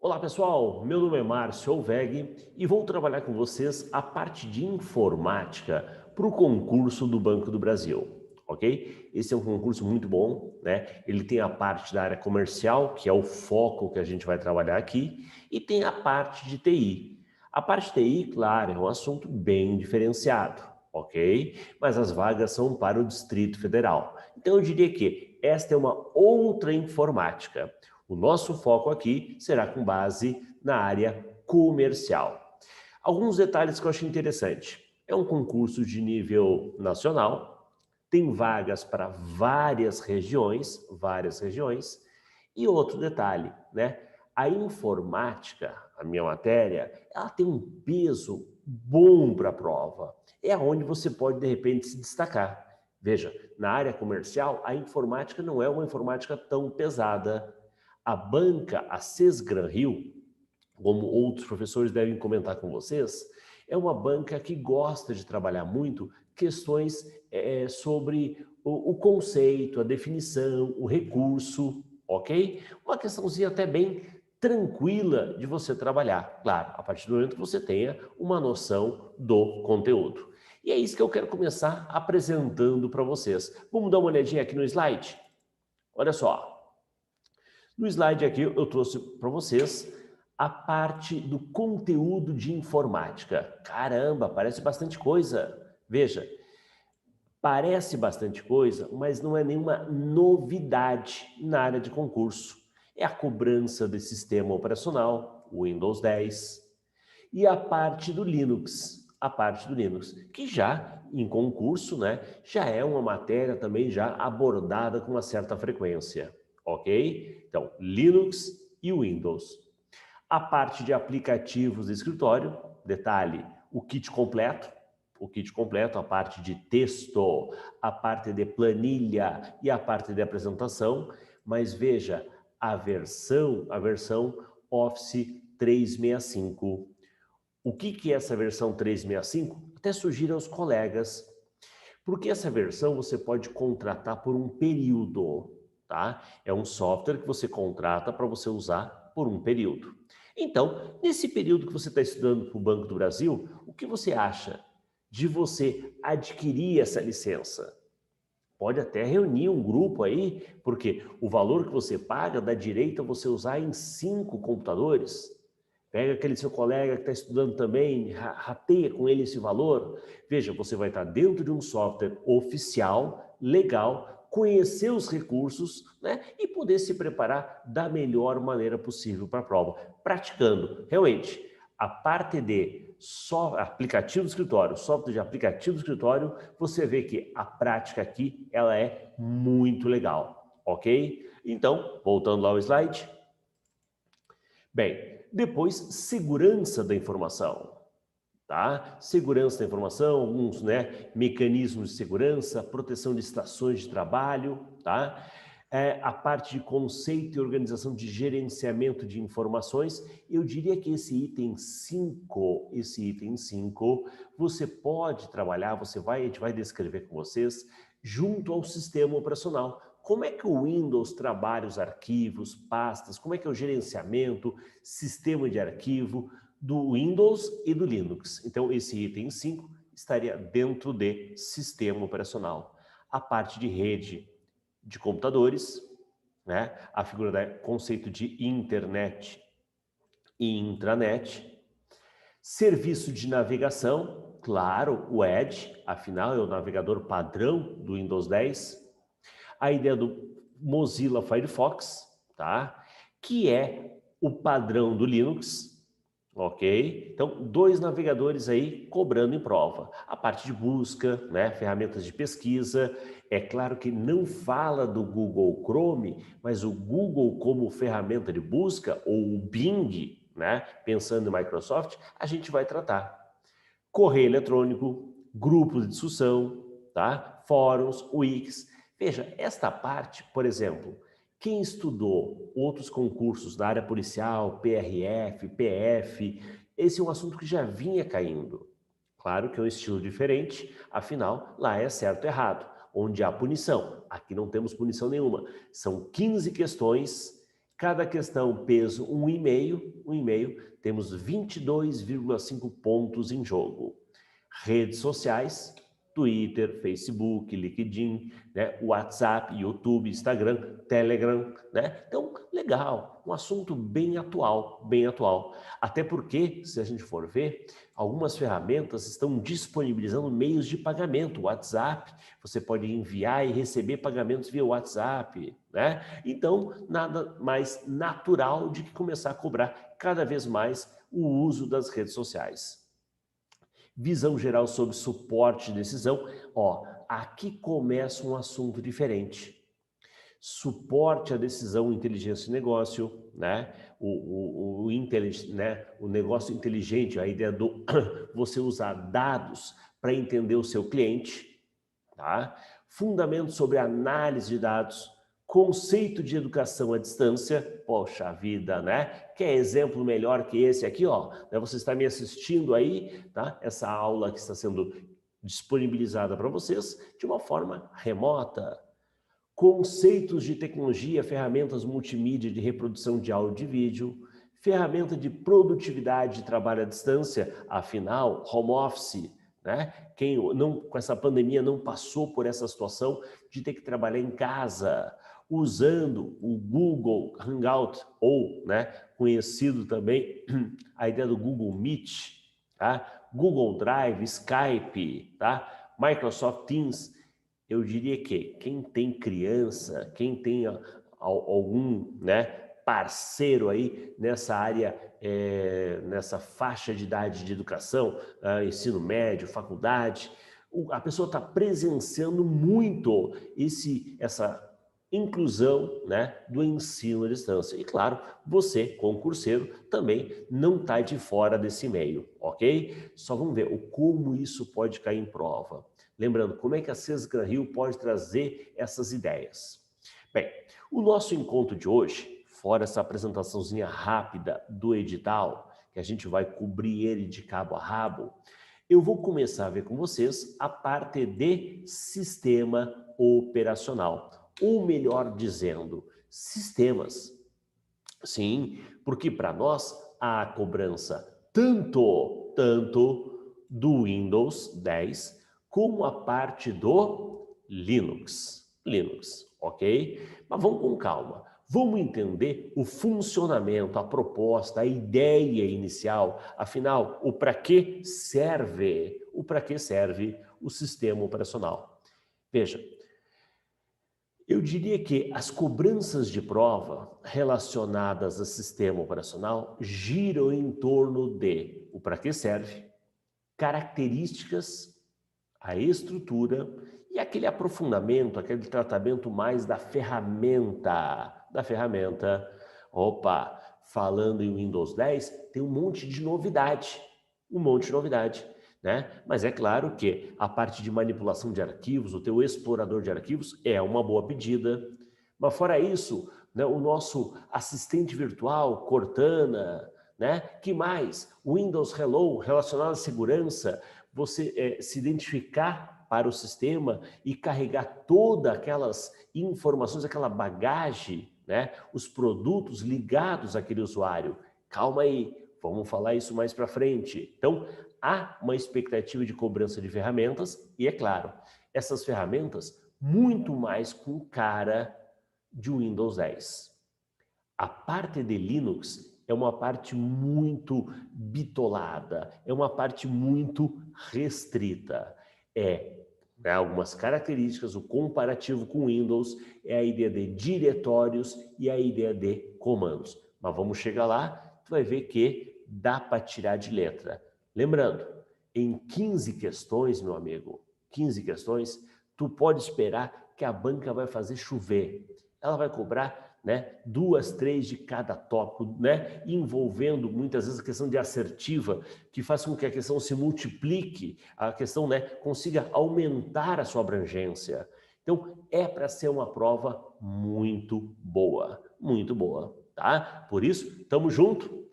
Olá pessoal, meu nome é Márcio Alveg e vou trabalhar com vocês a parte de informática para o concurso do Banco do Brasil, ok? Esse é um concurso muito bom, né? Ele tem a parte da área comercial, que é o foco que a gente vai trabalhar aqui, e tem a parte de TI. A parte de TI, claro, é um assunto bem diferenciado, ok? Mas as vagas são para o Distrito Federal. Então eu diria que esta é uma outra informática. O nosso foco aqui será com base na área comercial. Alguns detalhes que eu achei interessante. É um concurso de nível nacional, tem vagas para várias regiões, e outro detalhe, né? A informática, a minha matéria, ela tem um peso bom para a prova. É onde você pode, de repente, se destacar. Veja, na área comercial, a informática não é uma informática tão pesada. A banca, a Sesgran Rio, como outros professores devem comentar com vocês, é uma banca que gosta de trabalhar muito questões sobre o conceito, a definição, o recurso, ok? Uma questãozinha até bem tranquila de você trabalhar, claro, a partir do momento que você tenha uma noção do conteúdo. E é isso que eu quero começar apresentando para vocês. Vamos dar uma olhadinha aqui no slide? Olha só. No slide aqui eu trouxe para vocês a parte do conteúdo de informática. Caramba, parece bastante coisa. Veja, parece bastante coisa, mas não é nenhuma novidade na área de concurso. É a cobrança do sistema operacional, o Windows 10, e a parte do Linux, que já em concurso, né, já é uma matéria também já abordada com uma certa frequência, ok? Então, Linux e Windows. A parte de aplicativos de escritório, detalhe, o kit completo, a parte de texto, a parte de planilha e a parte de apresentação, mas veja, a versão Office 365. O que é essa versão 365? Até sugiro aos colegas, porque essa versão você pode contratar por um período, tá? É um software que você contrata para você usar por um período. Então, nesse período que você está estudando para o Banco do Brasil, o que você acha de você adquirir essa licença? Pode até reunir um grupo aí, porque o valor que você paga dá direito a você usar em 5 computadores. Pega aquele seu colega que está estudando também, rateia com ele esse valor. Veja, você vai estar dentro de um software oficial, legal, conhecer os recursos, né? E poder se preparar da melhor maneira possível para a prova. Praticando, realmente, a parte de aplicativo do escritório, software de aplicativo do escritório, você vê que a prática aqui, ela é muito legal, ok? Então, voltando lá ao slide. Bem, depois, segurança da informação, tá? Segurança da informação, alguns, né, mecanismos de segurança, proteção de estações de trabalho, tá? A parte de conceito e organização de gerenciamento de informações, eu diria que esse item 5, você pode trabalhar, a gente vai descrever com vocês, junto ao sistema operacional. Como é que o Windows trabalha os arquivos, pastas, como é que é o gerenciamento, sistema de arquivo do Windows e do Linux. Então, esse item 5 estaria dentro de sistema operacional. A parte de rede de computadores, né? A figura do conceito de internet e intranet. Serviço de navegação, claro, o Edge, afinal é o navegador padrão do Windows 10. A ideia do Mozilla Firefox, tá? Que é o padrão do Linux, ok? Então, 2 navegadores aí cobrando em prova. A parte de busca, né? Ferramentas de pesquisa. É claro que não fala do Google Chrome, mas o Google como ferramenta de busca, ou o Bing, né? Pensando em Microsoft, a gente vai tratar. Correio eletrônico, grupos de discussão, tá? Fóruns, Wix. Veja, esta parte, por exemplo, quem estudou outros concursos da área policial, PRF, PF, esse é um assunto que já vinha caindo. Claro que é um estilo diferente, afinal, lá é certo e errado, onde há punição. Aqui não temos punição nenhuma. São 15 questões, Cada questão, peso 1,5, temos 22,5 pontos em jogo. Redes sociais, Twitter, Facebook, LinkedIn, né? WhatsApp, YouTube, Instagram, Telegram, né? Então, legal, um assunto bem atual, bem atual. Até porque, se a gente for ver, algumas ferramentas estão disponibilizando meios de pagamento. WhatsApp, você pode enviar e receber pagamentos via WhatsApp, né? Então, nada mais natural de que começar a cobrar cada vez mais o uso das redes sociais. Visão geral sobre suporte de decisão. Ó, aqui começa um assunto diferente. Suporte à decisão, inteligência de negócio, né? O negócio inteligente, a ideia do você usar dados para entender o seu cliente, tá? Fundamentos sobre análise de dados, conceito de educação à distância, poxa vida, né? Quer exemplo melhor que esse aqui, ó? Você está me assistindo aí, tá? Essa aula que está sendo disponibilizada para vocês de uma forma remota. Conceitos de tecnologia, ferramentas multimídia de reprodução de áudio e vídeo, ferramenta de produtividade de trabalho à distância, afinal, home office, né? Quem não, com essa pandemia não passou por essa situação de ter que trabalhar em casa, usando o Google Hangout, ou, né, conhecido também a ideia do Google Meet, tá? Google Drive, Skype, tá? Microsoft Teams. Eu diria que quem tem criança, quem tem algum, né, parceiro aí nessa área, nessa faixa de idade de educação, ensino médio, faculdade, a pessoa está presenciando muito essa inclusão, né, do ensino à distância. E claro, você, concurseiro, também não está de fora desse meio, ok? Só vamos ver como isso pode cair em prova. Lembrando, como é que a CES Gran Rio pode trazer essas ideias? Bem, o nosso encontro de hoje, fora essa apresentaçãozinha rápida do edital, que a gente vai cobrir ele de cabo a rabo, eu vou começar a ver com vocês a parte de sistema operacional, ou melhor dizendo, sistemas. Sim, porque para nós há a cobrança tanto do Windows 10 como a parte do Linux, ok? Mas vamos com calma. Vamos entender o funcionamento, a proposta, a ideia inicial, afinal, o para que serve, o sistema operacional. Veja, eu diria que as cobranças de prova relacionadas a sistema operacional giram em torno de o para que serve, características, a estrutura e aquele aprofundamento, aquele tratamento mais da ferramenta. Opa, falando em Windows 10, tem um monte de novidade, né? Mas é claro que a parte de manipulação de arquivos, o teu explorador de arquivos é uma boa pedida. Mas fora isso, né, o nosso assistente virtual, Cortana, né? Que mais? Windows Hello, relacionado à segurança, você se identificar para o sistema e carregar todas aquelas informações, aquela bagagem, né? Os produtos ligados àquele usuário. Calma aí, vamos falar isso mais para frente. Então, há uma expectativa de cobrança de ferramentas e, é claro, essas ferramentas muito mais com cara de Windows 10. A parte de Linux é uma parte muito bitolada, é uma parte muito restrita. Né, algumas características, o comparativo com Windows é a ideia de diretórios e a ideia de comandos. Mas vamos chegar lá, tu vai ver que dá para tirar de letra. Lembrando, em 15 questões, meu amigo, 15 questões, tu pode esperar que a banca vai fazer chover. Ela vai cobrar, né, 2, 3 de cada tópico, né, envolvendo muitas vezes a questão de assertiva, que faz com que a questão se multiplique, a questão, né, consiga aumentar a sua abrangência. Então, é para ser uma prova muito boa, tá? Por isso, estamos junto,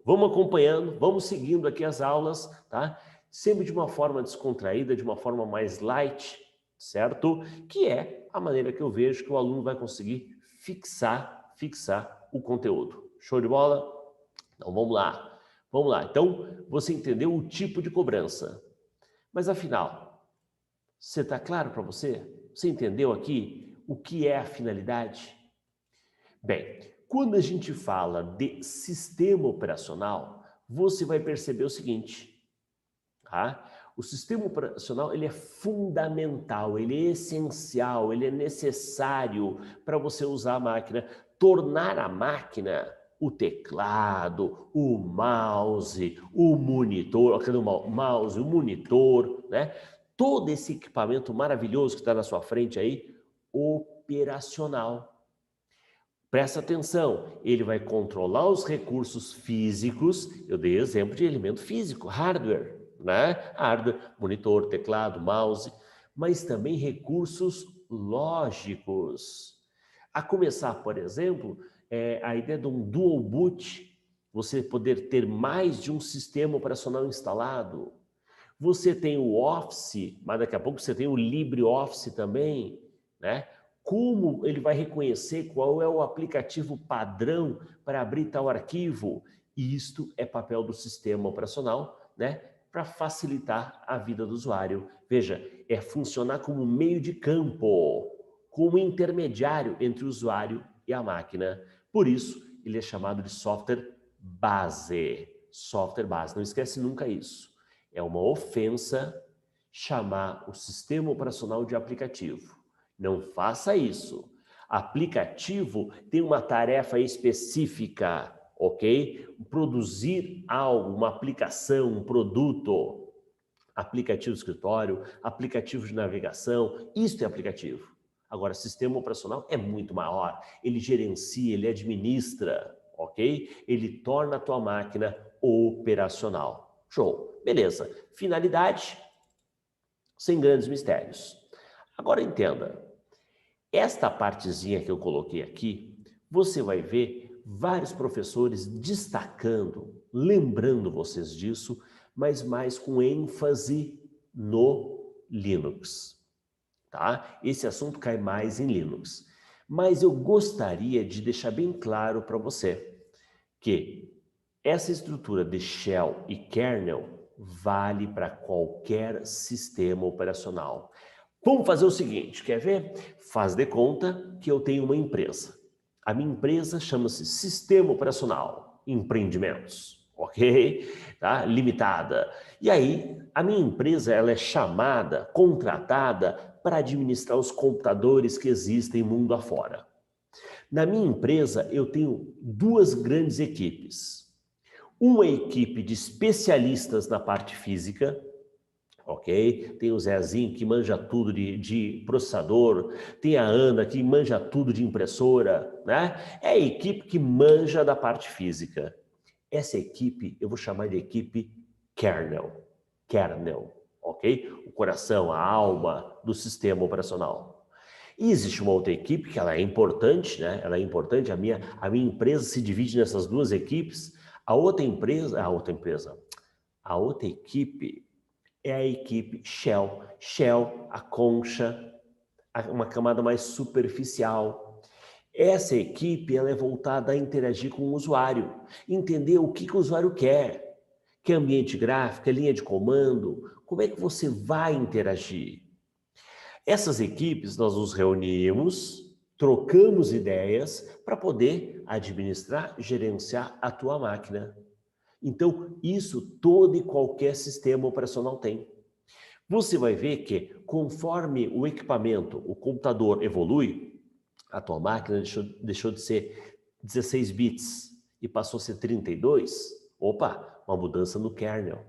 vamos acompanhando, vamos seguindo aqui as aulas, tá? Sempre de uma forma descontraída, de uma forma mais light, certo? Que é a maneira que eu vejo que o aluno vai conseguir fixar fixar o conteúdo. Show de bola? Então, vamos lá. Vamos lá. Então, você entendeu o tipo de cobrança. Mas, afinal, você está claro para você? Você entendeu aqui o que é a finalidade? Bem, quando a gente fala de sistema operacional, você vai perceber o seguinte, tá? O sistema operacional, ele é fundamental, ele é essencial, ele é necessário para você usar a máquina, tornar a máquina o teclado, o mouse, o monitor, o monitor, né? Todo esse equipamento maravilhoso que está na sua frente aí, operacional. Presta atenção, ele vai controlar os recursos físicos, eu dei exemplo de elemento físico, hardware, né? Hardware, monitor, teclado, mouse, mas também recursos lógicos. A começar, por exemplo, a ideia de um dual boot, você poder ter mais de um sistema operacional instalado. Você tem o Office, mas daqui a pouco você tem o LibreOffice também, né? Como ele vai reconhecer qual é o aplicativo padrão para abrir tal arquivo? E isto é papel do sistema operacional, né? Para facilitar a vida do usuário. Veja, é funcionar como meio de campo, como intermediário entre o usuário e a máquina. Por isso, ele é chamado de software base. Software base, não esquece nunca isso. É uma ofensa chamar o sistema operacional de aplicativo. Não faça isso. Aplicativo tem uma tarefa específica, ok? Produzir algo, uma aplicação, um produto. Aplicativo de escritório, aplicativo de navegação, isso é aplicativo. Agora, sistema operacional é muito maior. Ele gerencia, ele administra, ok? Ele torna a tua máquina operacional. Show. Beleza. Finalidade, sem grandes mistérios. Agora entenda. Esta partezinha que eu coloquei aqui, você vai ver vários professores destacando, lembrando vocês disso, mas mais com ênfase no Linux, tá? Esse assunto cai mais em Linux. Mas eu gostaria de deixar bem claro para você que essa estrutura de shell e kernel vale para qualquer sistema operacional. Vamos fazer o seguinte, quer ver? Faz de conta que eu tenho uma empresa. A minha empresa chama-se Sistema Operacional Empreendimentos, ok? Tá? Limitada. E aí, a minha empresa ela é chamada, contratada para administrar os computadores que existem mundo afora. Na minha empresa, eu tenho duas grandes equipes. Uma equipe de especialistas na parte física, ok? Tem o Zezinho que manja tudo de processador, tem a Ana que manja tudo de impressora, né? É a equipe que manja da parte física. Essa equipe, eu vou chamar de equipe kernel, ok? O coração, a alma do sistema operacional. E existe uma outra equipe que ela é importante, né? Ela é importante, a minha empresa se divide nessas duas equipes. A outra equipe é a equipe Shell. Shell, a concha, uma camada mais superficial. Essa equipe ela é voltada a interagir com o usuário, entender o que o usuário quer. Que ambiente gráfico, que linha de comando, como é que você vai interagir? Essas equipes nós nos reunimos, trocamos ideias para poder administrar, gerenciar a tua máquina. Então, isso todo e qualquer sistema operacional tem. Você vai ver que conforme o equipamento, o computador evolui, a tua máquina deixou de ser 16 bits e passou a ser 32. Opa, uma mudança no kernel.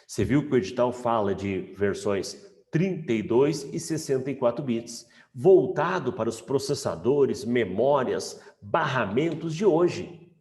Você viu que o edital fala de versões 32 e 64 bits, voltado para os processadores, memórias, barramentos de hoje.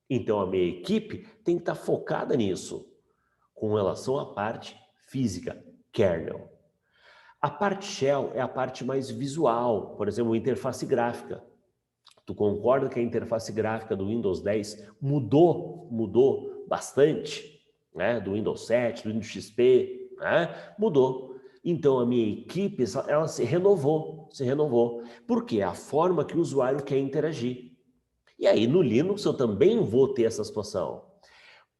Então, a minha equipe tem que estar focada nisso, com relação à parte física, kernel. A parte shell é a parte mais visual, por exemplo, a interface gráfica. Tu concorda que a interface gráfica do Windows 10 mudou bastante, né? Do Windows 7, do Windows XP, né? Mudou. Então, a minha equipe, ela se renovou. Por quê? A forma que o usuário quer interagir. E aí no Linux eu também vou ter essa situação.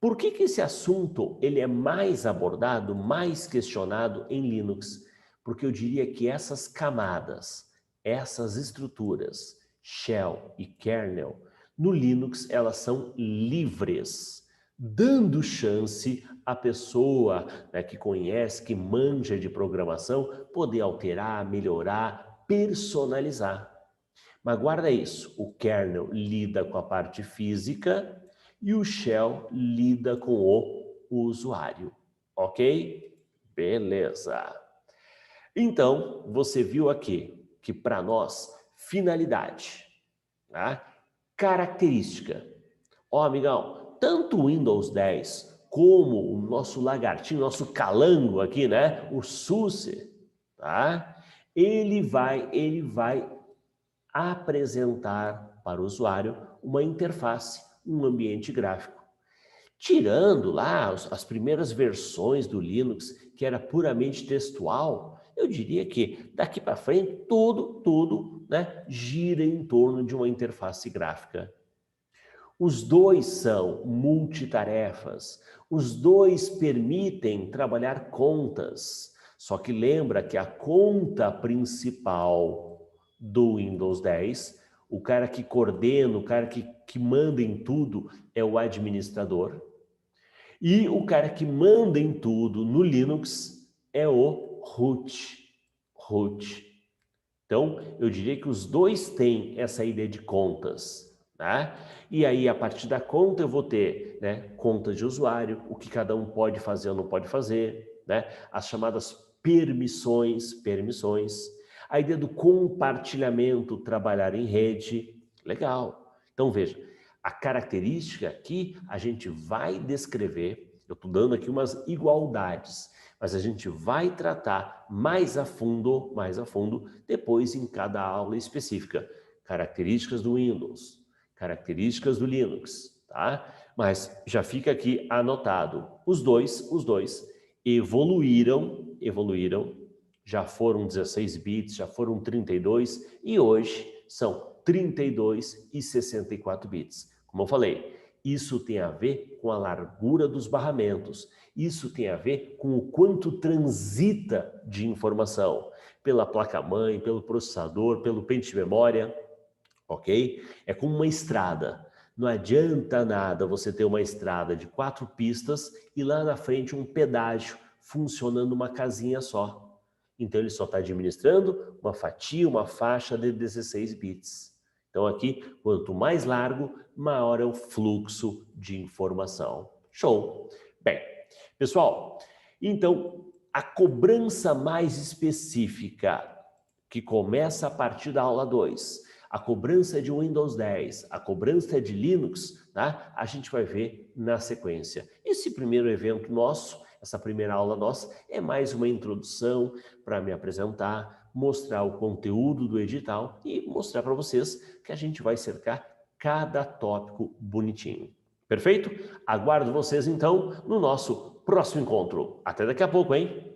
Por que esse assunto ele é mais abordado, mais questionado em Linux? Porque eu diria que essas camadas, essas estruturas, shell e kernel, no Linux elas são livres, dando chance à pessoa, né, que conhece, que manja de programação, poder alterar, melhorar, personalizar. Mas guarda isso, o kernel lida com a parte física e o shell lida com o usuário, ok? Beleza. Então, você viu aqui que para nós, finalidade, tá? Característica. Ó, amigão, tanto o Windows 10 como o nosso lagartinho, nosso calango aqui, né? O SUSE, tá? Ele vai apresentar para o usuário uma interface, um ambiente gráfico. Tirando lá as primeiras versões do Linux, que era puramente textual, eu diria que daqui para frente tudo, né, gira em torno de uma interface gráfica. Os dois são multitarefas, os dois permitem trabalhar contas, só que lembra que a conta principal do Windows 10, o cara que coordena, o cara que manda em tudo é o administrador, e o cara que manda em tudo no Linux é o root. Então, eu diria que os dois têm essa ideia de contas, né? E aí, a partir da conta, eu vou ter, né, conta de usuário, o que cada um pode fazer ou não pode fazer, né? As chamadas permissões. A ideia do compartilhamento, trabalhar em rede, legal. Então, veja, a característica aqui, a gente vai descrever, eu estou dando aqui umas igualdades, mas a gente vai tratar mais a fundo, depois em cada aula específica. Características do Windows, características do Linux, tá? Mas já fica aqui anotado. Os dois evoluíram, já foram 16 bits, já foram 32 e hoje são 32 e 64 bits. Como eu falei, isso tem a ver com a largura dos barramentos. Isso tem a ver com o quanto transita de informação pela placa-mãe, pelo processador, pelo pente de memória, ok? É como uma estrada. Não adianta nada você ter uma estrada de 4 pistas e lá na frente um pedágio funcionando uma casinha só. Então ele só está administrando uma fatia, uma faixa de 16 bits. Então aqui, quanto mais largo, maior é o fluxo de informação. Show! Bem, pessoal, então a cobrança mais específica, que começa a partir da aula 2, a cobrança de Windows 10, a cobrança de Linux, tá? A gente vai ver na sequência. Esse primeiro evento nosso, essa primeira aula nossa, é mais uma introdução para me apresentar, mostrar o conteúdo do edital e mostrar para vocês que a gente vai cercar cada tópico bonitinho. Perfeito? Aguardo vocês, então, no nosso próximo encontro. Até daqui a pouco, hein?